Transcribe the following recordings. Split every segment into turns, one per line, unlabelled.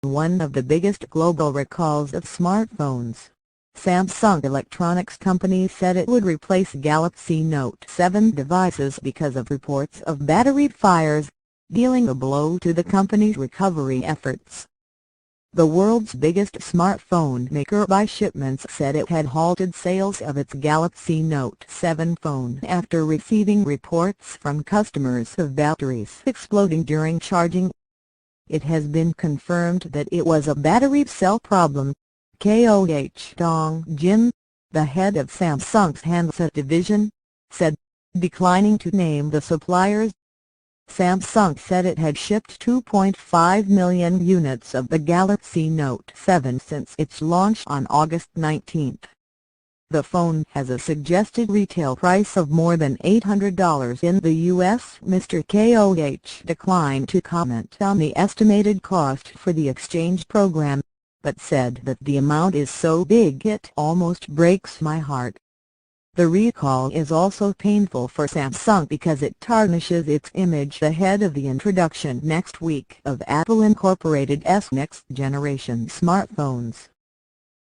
One of the biggest global recalls of smartphones, Samsung Electronics Company said it would replace Galaxy Note 7 devices because of reports of battery fires, dealing a blow to the company's recovery efforts. The world's biggest smartphone maker by shipments said it had halted sales of its Galaxy Note 7 phone after receiving reports from customers of batteries exploding during charging. It has been confirmed that it was a battery cell problem, Koh Dong-jin, the head of Samsung's handset division, said, declining to name the suppliers. Samsung said it had shipped 2.5 million units of the Galaxy Note 7 since its launch on August 19. The phone has a suggested retail price of more than $800 in the US. Mr. Koh declined to comment on the estimated cost for the exchange program, but said that the amount is so big it almost breaks my heart. The recall is also painful for Samsung because it tarnishes its image ahead of the introduction next week of Apple Incorporated's next-generation smartphones.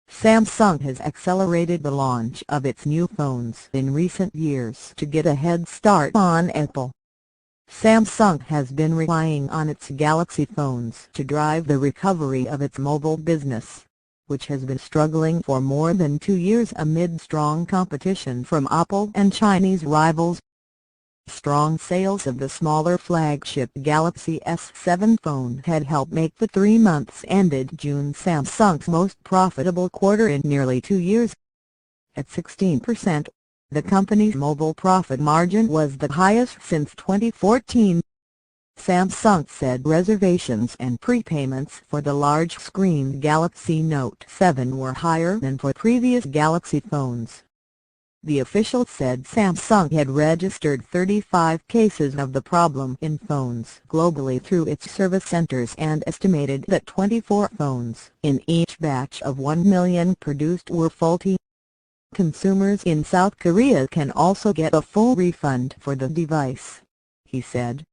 Samsung has accelerated the launch of its new phones in recent years to get a head start on Apple. Samsung has been relying on its Galaxy phones to drive the recovery of its mobile business, which has been struggling for more than 2 years amid strong competition from Apple and Chinese rivals. Strong sales of the smaller flagship Galaxy S7 phone had helped make the 3 months ended June Samsung's most profitable quarter in nearly 2 years. At 16%, the company's mobile profit margin was the highest since 2014. Samsung said reservations and prepayments for the large-screen Galaxy Note 7 were higher than for previous Galaxy phones. The official said Samsung had registered 35 cases of the problem in phones globally through its service centers and estimated that 24 phones in each batch of 1 million produced were faulty. Consumers in South Korea can also get a full refund for the device, he said.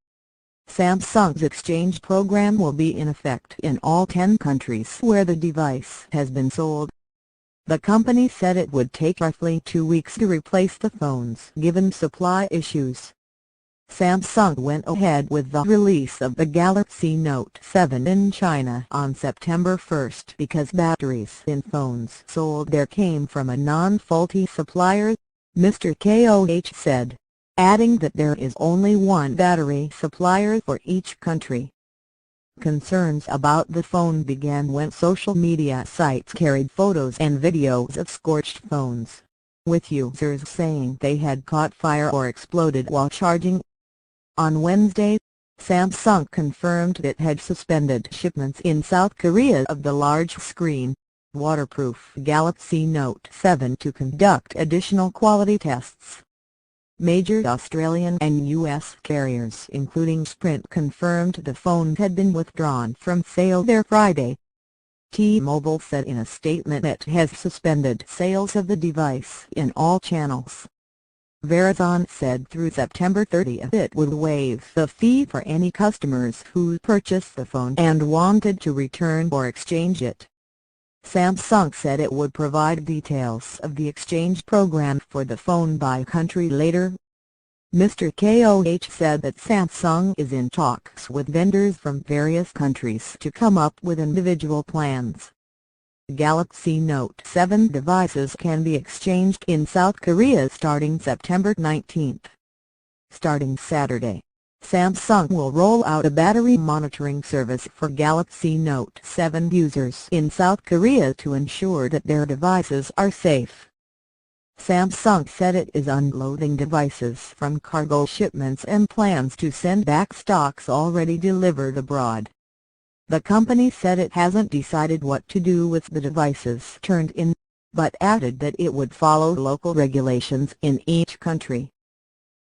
Samsung's exchange program will be in effect in all 10 countries where the device has been sold. The company said it would take roughly 2 weeks to replace the phones given supply issues. Samsung went ahead with the release of the Galaxy Note 7 in China on September 1 because batteries in phones sold there came from a non-faulty supplier, Mr. Koh said, adding that there is only one battery supplier for each country. Concerns about the phone began when social media sites carried photos and videos of scorched phones, with users saying they had caught fire or exploded while charging. On Wednesday, Samsung confirmed it had suspended shipments in South Korea of the large-screen, waterproof Galaxy Note 7 to conduct additional quality tests. Major Australian and US carriers including Sprint confirmed the phone had been withdrawn from sale there Friday. T-Mobile said in a statement it has suspended sales of the device in all channels. Verizon said through September 30 it would waive the fee for any customers who purchased the phone and wanted to return or exchange it. Samsung said it would provide details of the exchange program for the phone by country later. Mr. Koh said that Samsung is in talks with vendors from various countries to come up with individual plans. Galaxy Note 7 devices can be exchanged in South Korea starting September 19. Starting Saturday, Samsung will roll out a battery monitoring service for Galaxy Note 7 users in South Korea to ensure that their devices are safe. Samsung said it is unloading devices from cargo shipments and plans to send back stocks already delivered abroad. The company said it hasn't decided what to do with the devices turned in, but added that it would follow local regulations in each country.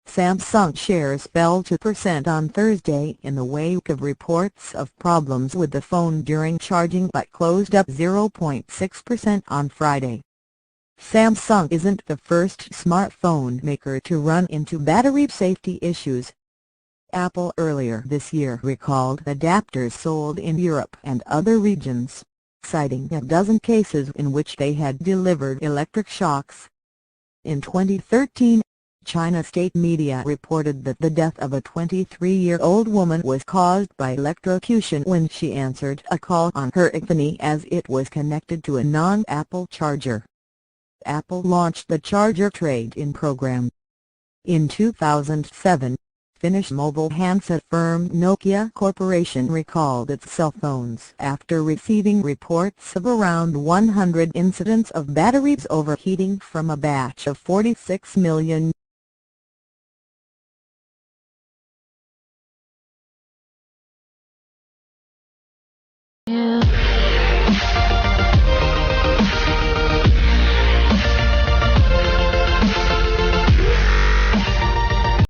Samsung shares fell 2% on Thursday in the wake of reports of problems with the phone during charging but closed up 0.6% on Friday. Samsung isn't the first smartphone maker to run into battery safety issues. Apple earlier this year recalled adapters sold in Europe and other regions, citing a dozen cases in which they had delivered electric shocks. In 2013, China state media reported that the death of a 23-year-old woman was caused by electrocution when she answered a call on her iPhone as it was connected to a non-Apple charger. Apple launched the charger trade-in program. In 2007, Finnish mobile handset firm Nokia Corporation recalled its cell phones after receiving reports of around 100 incidents of batteries overheating from a batch of 46 million.